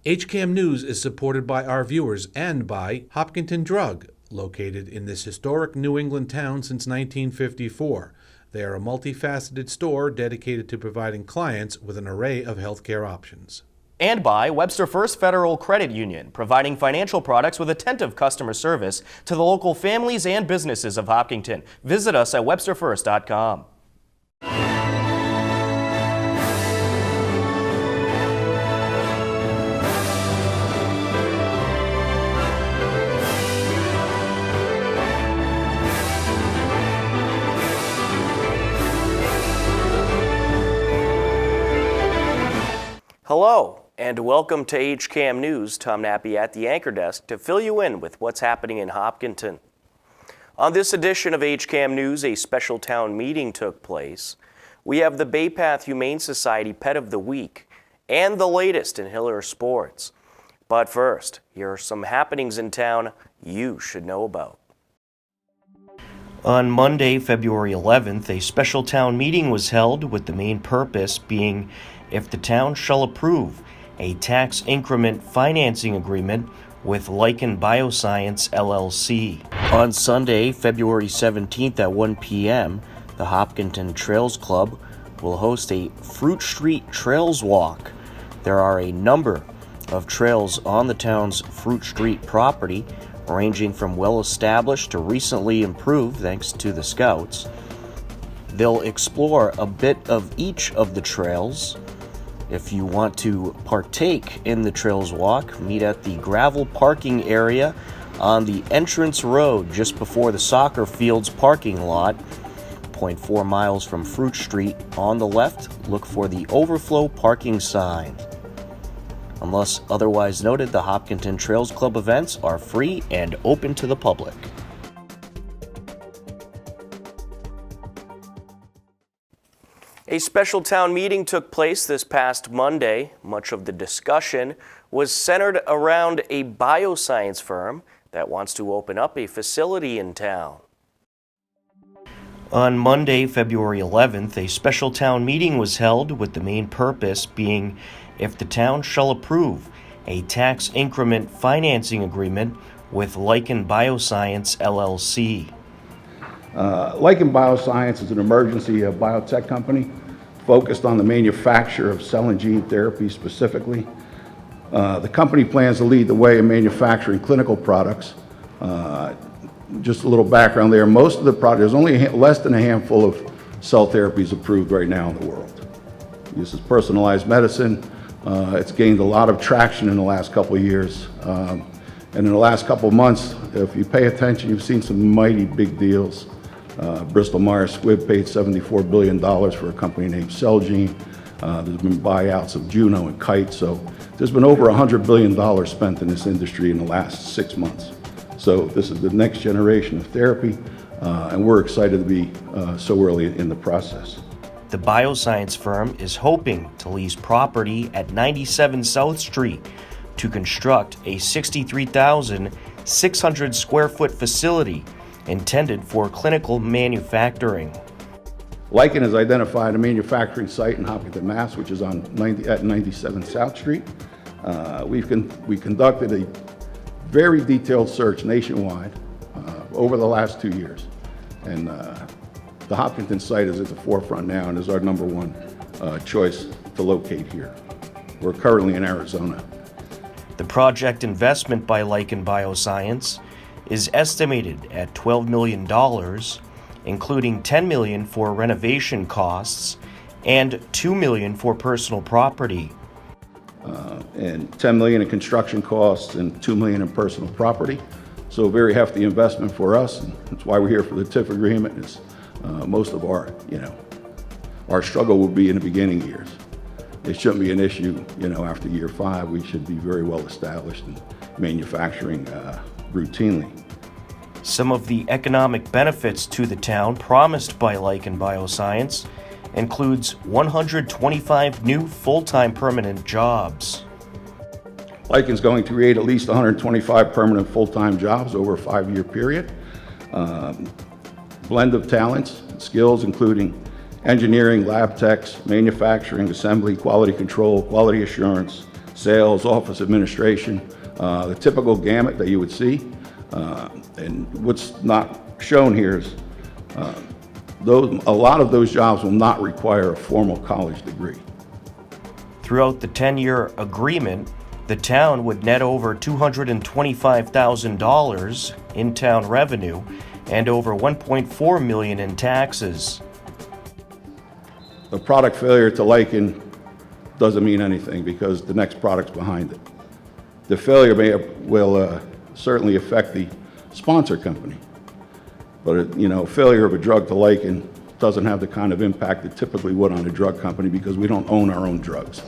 HCAM News is supported by our viewers and by Hopkinton Drug, located in this historic New England town since 1954. They are a multifaceted store dedicated to providing clients with an array of healthcare options. And by Webster First Federal Credit Union, providing financial products with attentive customer service to the local families and businesses of Hopkinton. Visit us at websterfirst.com. Hello, and welcome to HCAM News. Tom Nappy at the anchor desk to fill you in with what's happening in Hopkinton. On this edition of HCAM News, a special town meeting took place. We have the Bay Path Humane Society Pet of the Week and the latest in Hiller sports. But first, here are some happenings in town you should know about. On Monday, February 11th, a special town meeting was held with the main purpose being if the town shall approve a tax increment financing agreement with Lichen Bioscience LLC. On Sunday, February 17th at 1 p.m., the Hopkinton Trails Club will host a Fruit Street Trails Walk. There are a number of trails on the town's Fruit Street property, ranging from well-established to recently improved thanks to the Scouts. They'll explore a bit of each of the trails. If you want to partake in the Trails Walk, meet at the gravel parking area on the entrance road just before the soccer field's parking lot. 0.4 miles from Fruit Street on the left, look for the overflow parking sign. Unless otherwise noted, the Hopkinton Trails Club events are free and open to the public. A special town meeting took place this past Monday. Much of the discussion was centered around a bioscience firm that wants to open up a facility in town. On Monday, February 11th, a special town meeting was held with the main purpose being if the town shall approve a tax increment financing agreement with Lichen Bioscience LLC. Lichen Bioscience is an emergency biotech company focused on the manufacture of cell and gene therapy specifically. The company plans to lead the way in manufacturing clinical products. Just a little background there, most of the products, there's only less than a handful of cell therapies approved right now in the world. This is personalized medicine. It's gained a lot of traction in the last couple of years. And in the last couple of months, if you pay attention, you've seen some mighty big deals. Bristol Myers Squibb paid $74 billion for a company named Celgene. There's been buyouts of Juno and Kite. So there's been over $100 billion spent in this industry in the last 6 months. So this is the next generation of therapy, and we're excited to be so early in the process. The bioscience firm is hoping to lease property at 97 South Street to construct a 63,600 square foot facility intended for clinical manufacturing. Lichen has identified a manufacturing site in Hopkinton, Mass., which is at 97 South Street. We conducted a very detailed search nationwide over the last 2 years. And the Hopkinton site is at the forefront now and is our number one choice to locate here. We're currently in Arizona. The project investment by Lichen Bioscience is estimated at $12 million, including $10 million for renovation costs and $2 million for personal property. And $10 million in construction costs and $2 million in personal property. So a very hefty investment for us, and that's why we're here for the TIF agreement. Is most of our struggle will be in the beginning years. It shouldn't be an issue, after year 5. We should be very well established in manufacturing routinely. Some of the economic benefits to the town promised by Lichen Bioscience includes 125 new full-time permanent jobs. Lichen's going to create at least 125 permanent full-time jobs over a 5-year period. Blend of talents, skills including engineering, lab techs, manufacturing, assembly, quality control, quality assurance, sales, office administration, the typical gamut that you would see. And what's not shown here is a lot of those jobs will not require a formal college degree. Throughout the 10-year agreement, the town would net over $225,000 in town revenue and over $1.4 million in taxes. A product failure to Lycan doesn't mean anything because the next product's behind it. The failure will certainly affect the sponsor company, but failure of a drug to Lycan doesn't have the kind of impact it typically would on a drug company because we don't own our own drugs.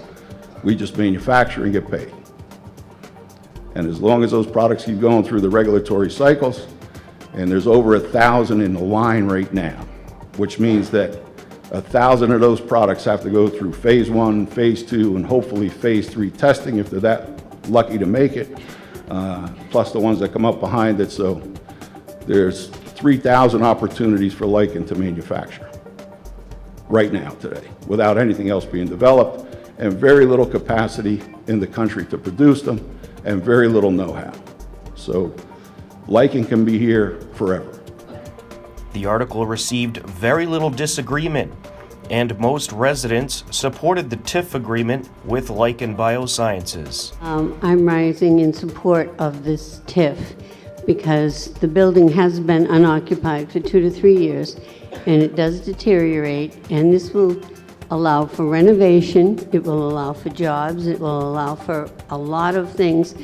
We just manufacture and get paid. And as long as those products keep going through the regulatory cycles, and there's over 1,000 in the line right now, which means that 1,000 of those products have to go through phase 1, phase 2, and hopefully phase 3 testing if they're that lucky to make it, plus the ones that come up behind it. So there's 3,000 opportunities for Lycan to manufacture right now today without anything else being developed, and very little capacity in the country to produce them, and very little know-how. So Lycan can be here forever. The article received very little disagreement, and most residents supported the TIF agreement with Lycan Biosciences. I'm rising in support of this TIF because the building has been unoccupied for 2 to 3 years, and it does deteriorate, and this will allow for renovation, it will allow for jobs, it will allow for a lot of things.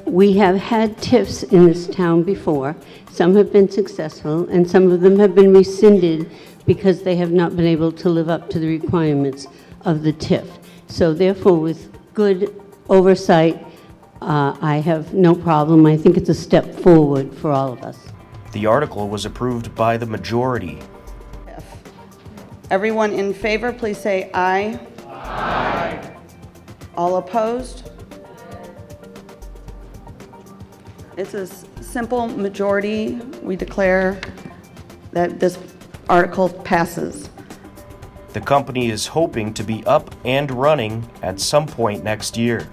We have had TIFs in this town before. Some have been successful, and some of them have been rescinded because they have not been able to live up to the requirements of the TIF. So therefore, with good oversight, I have no problem. I think it's a step forward for all of us. The article was approved by the majority. Everyone in favor, please say aye. Aye. All opposed? It's a simple majority. We declare that this article passes. The company is hoping to be up and running at some point next year.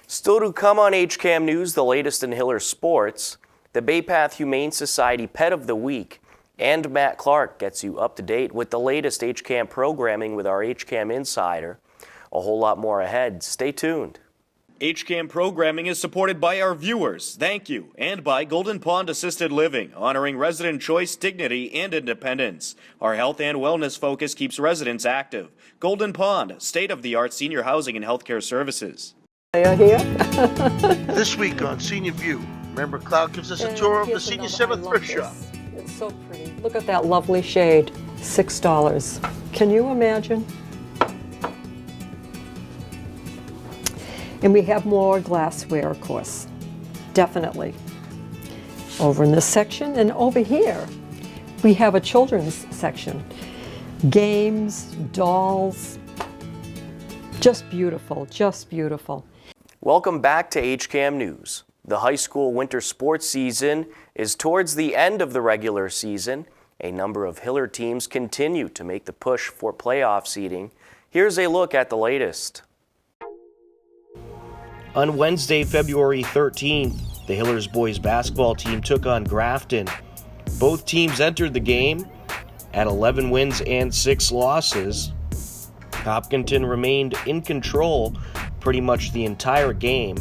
Still to come on HCAM News, the latest in Hiller sports, the Bay Path Humane Society Pet of the Week, and Matt Clark gets you up to date with the latest HCAM programming with our HCAM Insider. A whole lot more ahead. Stay tuned. HCAM programming is supported by our viewers, thank you, and by Golden Pond Assisted Living, honoring resident choice, dignity, and independence. Our health and wellness focus keeps residents active. Golden Pond, state-of-the-art senior housing and healthcare services. This week on Senior View, Member Cloud gives us a tour of the Senior Center thrift shop. It's so pretty. Look at that lovely shade. $6. Can you imagine? And we have more glassware, of course. Definitely. Over in this section, and over here, we have a children's section. Games, dolls. Just beautiful, just beautiful. Welcome back to HCAM News. The high school winter sports season is towards the end of the regular season. A number of Hiller teams continue to make the push for playoff seeding. Here's a look at the latest. On Wednesday, February 13th, the Hillers boys basketball team took on Grafton. Both teams entered the game at 11 wins and 6 losses. Hopkinton remained in control pretty much the entire game.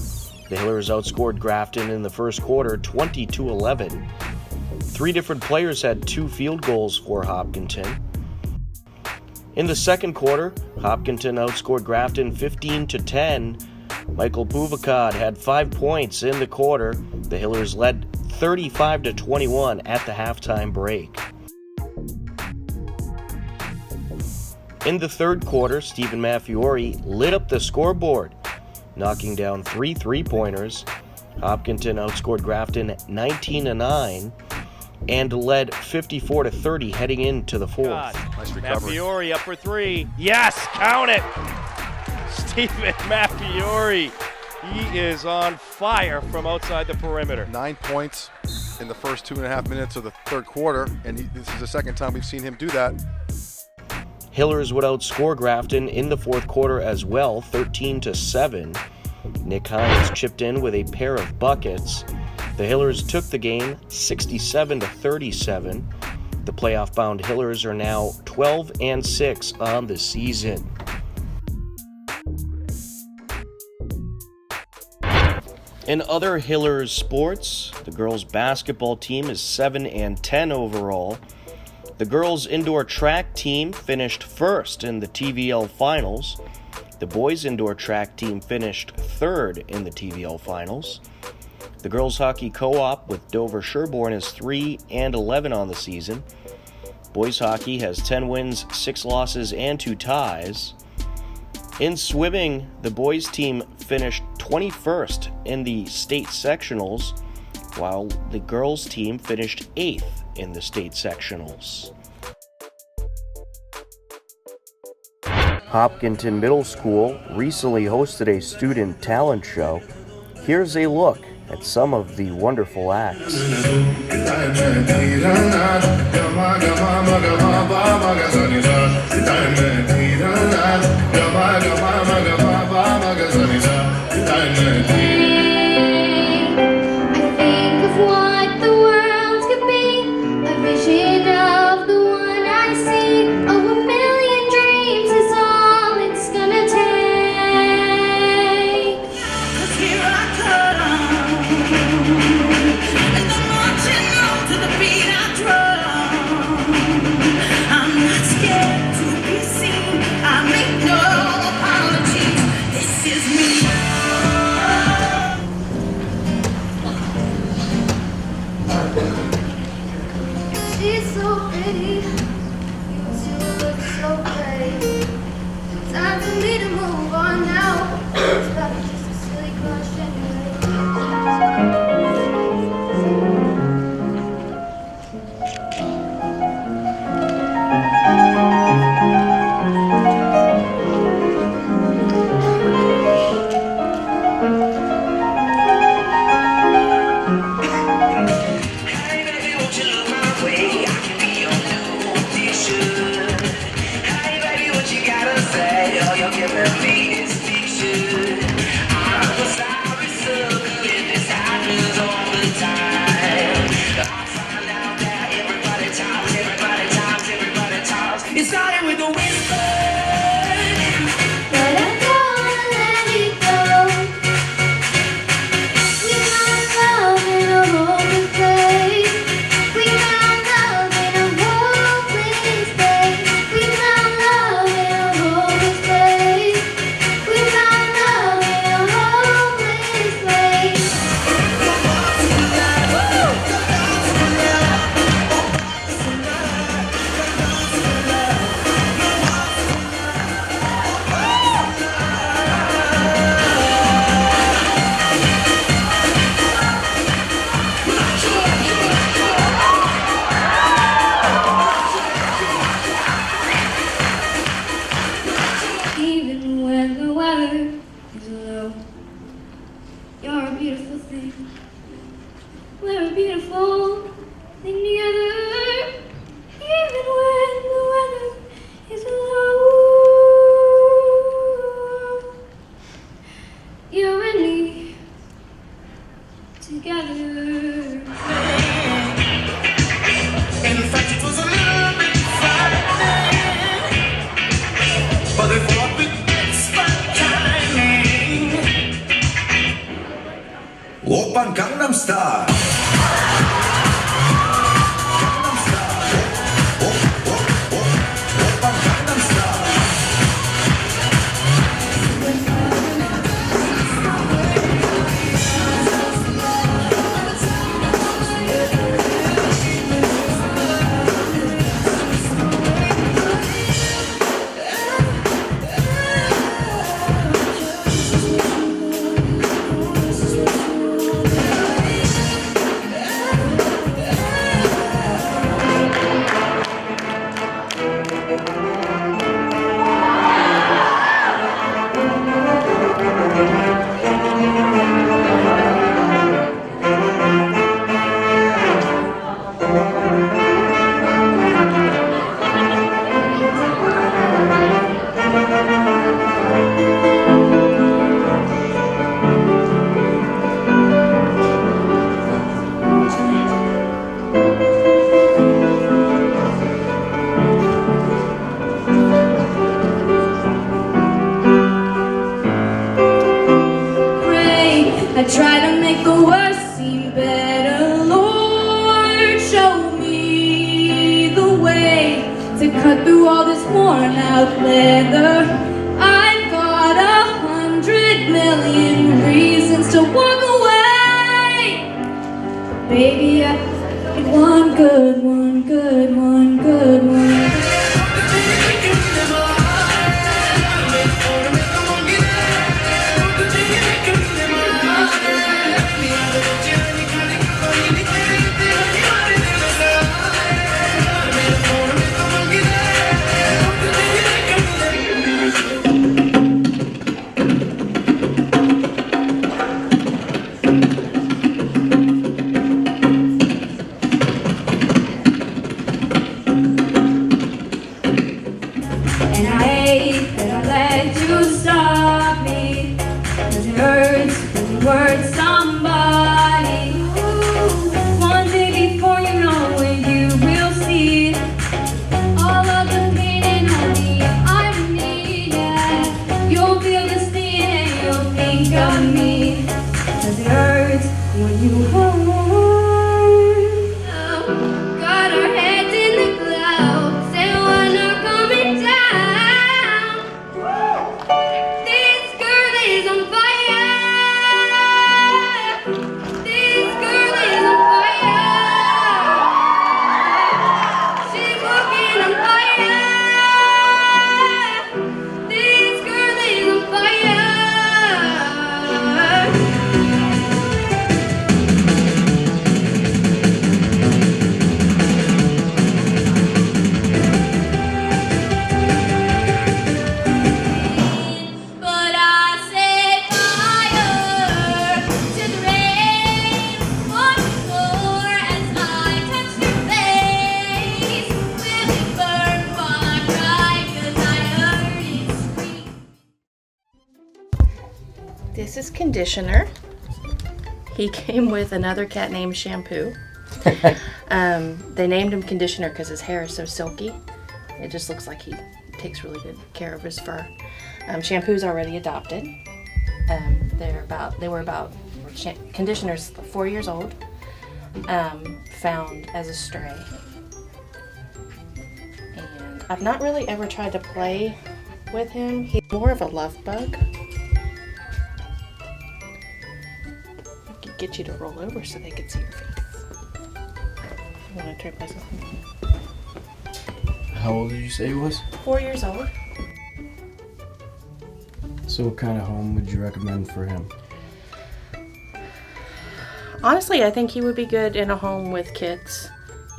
The Hillers outscored Grafton in the first quarter 20-11. 3 different players had 2 field goals for Hopkinton. In the second quarter, Hopkinton outscored Grafton 15-10. Michael Puvakad had 5 points in the quarter. The Hillers led 35-21 at the halftime break. In the third quarter, Stephen Maffiori lit up the scoreboard, knocking down 3 three-pointers. Hopkinton outscored Grafton 19-9 and led 54-30 heading into the fourth. Nice recovery. Maffiori up for 3. Yes, count it! Stephen Maffiori. He is on fire from outside the perimeter. 9 points in the first 2.5 minutes of the third quarter, and this is the second time we've seen him do that. Hillers would outscore Grafton in the fourth quarter as well, 13-7. Nick Hines chipped in with a pair of buckets. The Hillers took the game 67-37. The playoff-bound Hillers are now 12-6 on the season. In other Hillers sports, the girls' basketball team is 7-10 overall. The girls' indoor track team finished first in the TVL finals. The boys' indoor track team finished third in the TVL finals. The girls' hockey co-op with Dover Sherborne is 3-11 on the season. Boys' hockey has 10 wins, 6 losses, and 2 ties. In swimming, the boys' team finished 21st in the state sectionals, while the girls' team finished 8th in the state sectionals. Hopkinton Middle School recently hosted a student talent show. Here's a look at some of the wonderful acts. She's so pretty, you two look so great. Time for me to move on now. It's probably just a silly crush It started with a whisper. But I don't wanna let it go. We found love in a hopeless place. We found love in a hopeless place. We found love in a hopeless place. We found love in a hopeless place. Even when the weather is low, you're a beautiful thing. We're a beautiful thing together. Even when the weather is low, you and me together. In fact, it was a little bit frightening, but they fought with expert timing. Open Gangnam Style. Gangnam Style. Open Gangnam Style. I try to make the worst seem better. Lord, show me the way to cut through all this worn out leather. I've got 100 million reasons to walk away. Baby, I need one good, one good, one good one. And I hate that I let you stop me, 'cause it hurts when you hurt somebody. One day before you know it, you will see all of the pain and all the irony. Yeah, you'll feel the sting and you'll think of me, 'cause it hurts when you hurt. Got our heads in the clouds and we're not coming down. This girl is on fire. This girl is on fire. She's walking on fire. This girl is on fire. But I set fire to the rain once more as I touch your face. Will it burn while I cry 'cause I heard it scream? This is conditioner. He came with another cat named Shampoo. They named him Conditioner because his hair is so silky. It just looks like he takes really good care of his fur. Shampoo's already adopted. Conditioner's 4 years old. Found as a stray. And I've not really ever tried to play with him. He's more of a love bug. I could get you to roll over so they could see your face. You want to try play something? How old did you say he was? 4 years old. So what kind of home would you recommend for him? Honestly, I think he would be good in a home with kids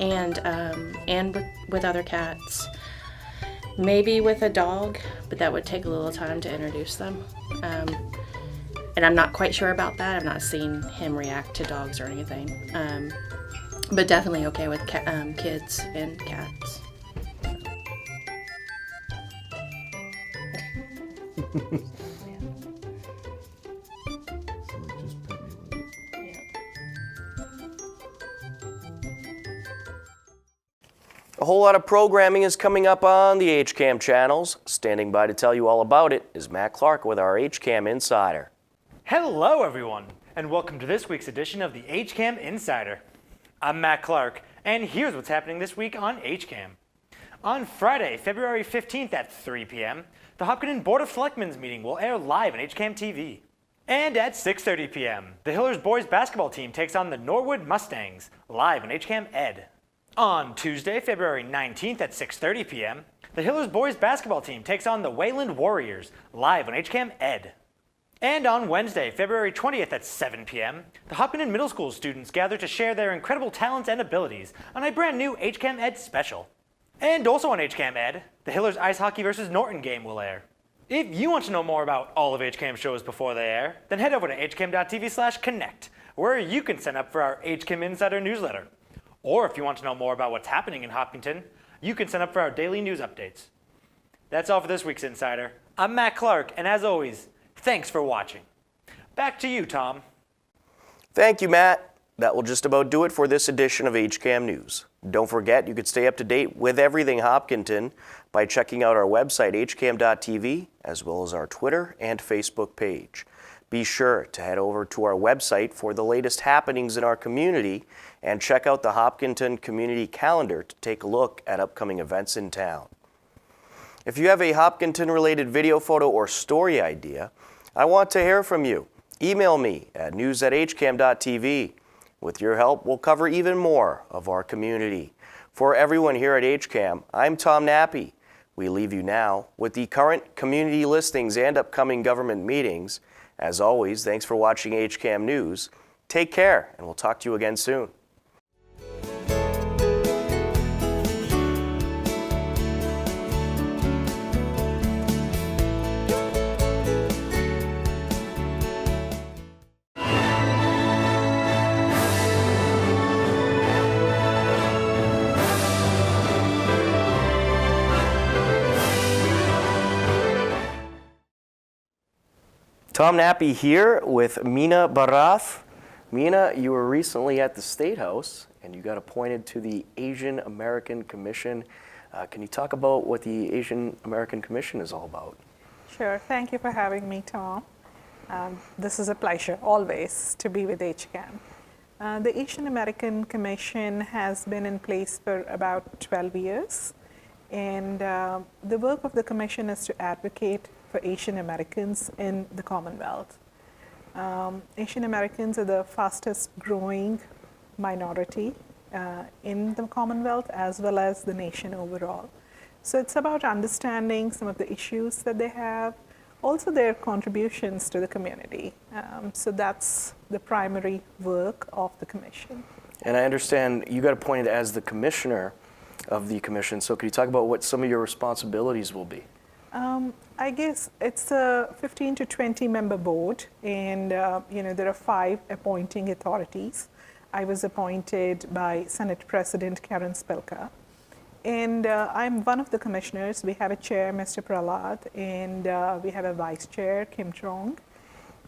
and with other cats. Maybe with a dog, but that would take a little time to introduce them. And I'm not quite sure about that. I've not seen him react to dogs or anything. But definitely okay with kids and cats. A whole lot of programming is coming up on the HCAM channels. Standing by to tell you all about it is Matt Clark with our HCAM Insider. Hello everyone, and welcome to this week's edition of the HCAM Insider. I'm Matt Clark, and here's what's happening this week on HCAM. On Friday, February 15th at 3 p.m., the Hopkinton Board of Selectmen's meeting will air live on HCAM TV. And at 6:30 p.m., the Hillers boys basketball team takes on the Norwood Mustangs, live on HCAM Ed. On Tuesday, February 19th at 6:30 p.m., the Hillers boys basketball team takes on the Wayland Warriors, live on HCAM Ed. And on Wednesday, February 20th at 7 p.m., the Hopkinton Middle School students gather to share their incredible talents and abilities on a brand new HCAM Ed special. And also on HCAM Ed, the Hillers Ice Hockey vs. Norton game will air. If you want to know more about all of HCAM shows before they air, then head over to hcam.tv/connect, where you can sign up for our HCAM Insider newsletter. Or if you want to know more about what's happening in Hopkinton, you can sign up for our daily news updates. That's all for this week's Insider. I'm Matt Clark, and as always, thanks for watching. Back to you, Tom. Thank you, Matt. That will just about do it for this edition of HCAM News. Don't forget, you can stay up to date with everything Hopkinton by checking out our website, hcam.tv, as well as our Twitter and Facebook page. Be sure to head over to our website for the latest happenings in our community and check out the Hopkinton Community Calendar to take a look at upcoming events in town. If you have a Hopkinton-related video, photo, or story idea, I want to hear from you. Email me at news@hcam.tv. With your help, we'll cover even more of our community. For everyone here at HCAM, I'm Tom Nappy. We leave you now with the current community listings and upcoming government meetings. As always, thanks for watching HCAM News. Take care, and we'll talk to you again soon. Tom Nappy here with Mina Barath. Mina, you were recently at the State House and you got appointed to the Asian American Commission. Can you talk about what the Asian American Commission is all about? Sure. Thank you for having me, Tom. This is a pleasure, always, to be with HCAM. The Asian American Commission has been in place for about 12 years, and the work of the Commission is to advocate for Asian Americans in the Commonwealth. Asian Americans are the fastest growing minority in the Commonwealth as well as the nation overall. So it's about understanding some of the issues that they have, also their contributions to the community. So that's the primary work of the Commission. And I understand you got appointed as the commissioner of the Commission, so could you talk about what some of your responsibilities will be? I guess it's a 15 to 20 member board, and there are 5 appointing authorities. I was appointed by Senate President Karen Spilka, and I'm one of the commissioners. We have a chair, Mr. Prahlad, and we have a vice chair, Kim Trong,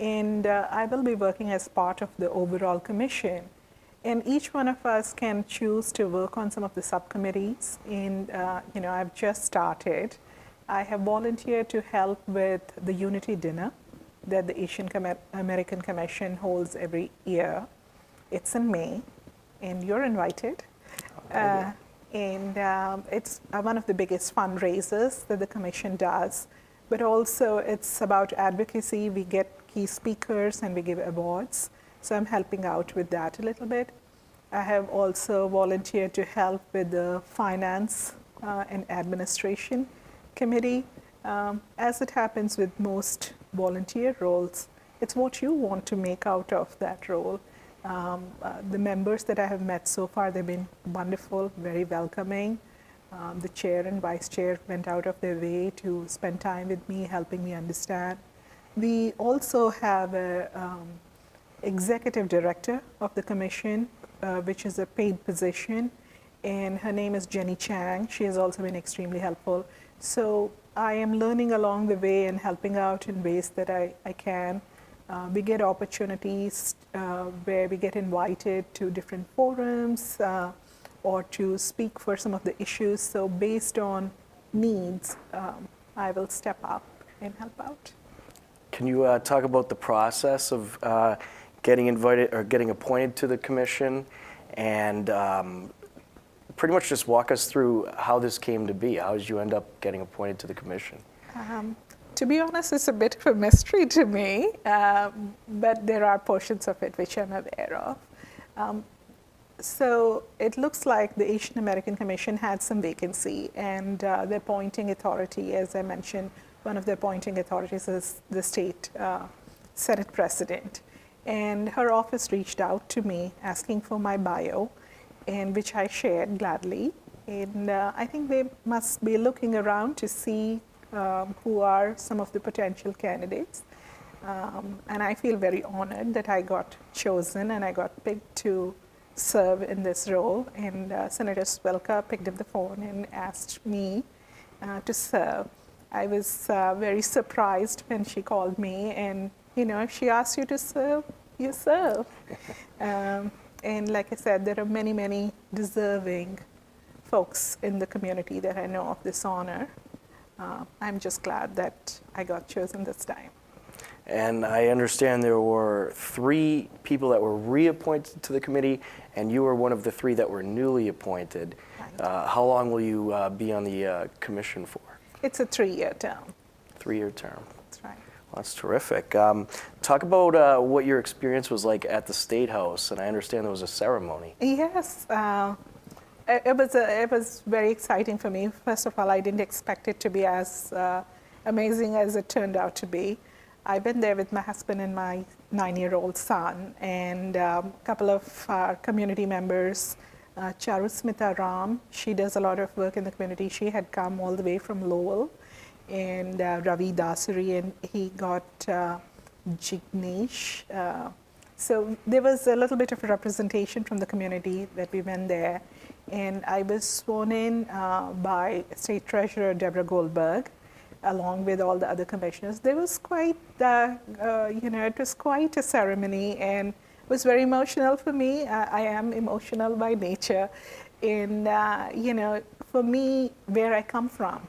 and I will be working as part of the overall commission. And each one of us can choose to work on some of the subcommittees, and I've just started. I have volunteered to help with the Unity Dinner that the Asian American Commission holds every year. It's in May, and you're invited. It's one of the biggest fundraisers that the Commission does. But also, it's about advocacy. We get key speakers and we give awards. So I'm helping out with that a little bit. I have also volunteered to help with the Finance and Administration Committee. As it happens with most volunteer roles, it's what you want to make out of that role. The members that I have met so far, they've been wonderful, very welcoming. The chair and vice chair went out of their way to spend time with me, helping me understand. We also have an executive director of the commission, which is a paid position, and her name is Jenny Chang. She has also been extremely helpful. So I am learning along the way and helping out in ways that I can. We get opportunities where we get invited to different forums or to speak for some of the issues. So based on needs, I will step up and help out. Can you talk about the process of getting invited or getting appointed to the commission, and pretty much just walk us through how this came to be? How did you end up getting appointed to the commission? To be honest, it's a bit of a mystery to me, but there are portions of it which I'm aware of. So it looks like the Asian American Commission had some vacancy, and the appointing authority, as I mentioned, one of the appointing authorities is the state Senate President. And her office reached out to me asking for my bio, and which I shared gladly. And I think they must be looking around to see who are some of the potential candidates. And I feel very honored that I got chosen and I got picked to serve in this role. And Senator Spilka picked up the phone and asked me to serve. I was very surprised when she called me, and if she asks you to serve, you serve. And like I said, there are many, many deserving folks in the community that I know of this honor. I'm just glad that I got chosen this time. And I understand there were 3 people that were reappointed to the committee, and you were one of the 3 that were newly appointed. How long will you be on the commission for? It's a 3-year term. 3-year term. That's right. Well, that's terrific. Talk about what your experience was like at the State House, and I understand there was a ceremony. Yes, it was very exciting for me. First of all, I didn't expect it to be as amazing as it turned out to be. I've been there with my husband and my 9-year-old son, and a couple of our community members. Charusmita Ram, she does a lot of work in the community. She had come all the way from Lowell, and Ravi Dasari, and he got Jignesh. So there was a little bit of representation from the community that we went there, and I was sworn in by State Treasurer Deborah Goldberg, along with all the other commissioners. There was quite, it was quite a ceremony, and it was very emotional for me. I am emotional by nature, and for me, where I come from,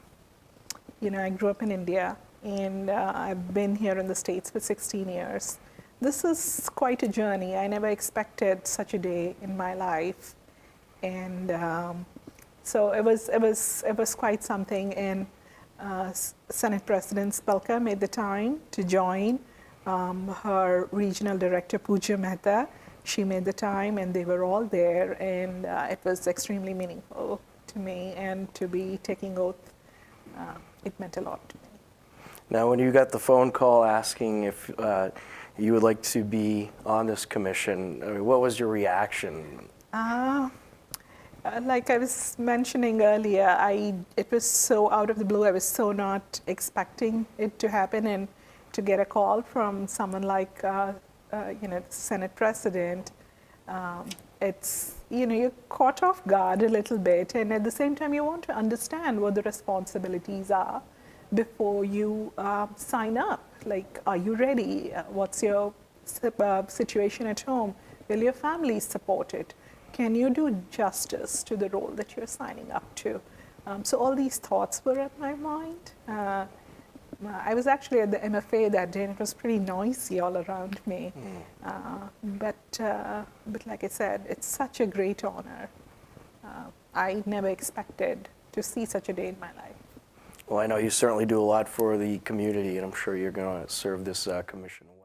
I grew up in India, and I've been here in the States for 16 years. This is quite a journey. I never expected such a day in my life, and so it was quite something. And Senate President Spelker made the time to join. Her regional director Pooja Mehta, she made the time, and they were all there, and it was extremely meaningful to me, and to be taking oath, it meant a lot to me. Now, when you got the phone call asking if you would like to be on this commission, what was your reaction? Like I was mentioning earlier, it was so out of the blue. I was so not expecting it to happen, and to get a call from someone like the Senate President, it's you're caught off guard a little bit, and at the same time you want to understand what the responsibilities are before you sign up. Like, are you ready? What's your situation at home? Will your family support it? Can you do justice to the role that you're signing up to? So all these thoughts were in my mind. I was actually at the MFA that day, and it was pretty noisy all around me. But like I said, it's such a great honor. I never expected to see such a day in my life. Well, I know you certainly do a lot for the community, and I'm sure you're going to serve this commission well.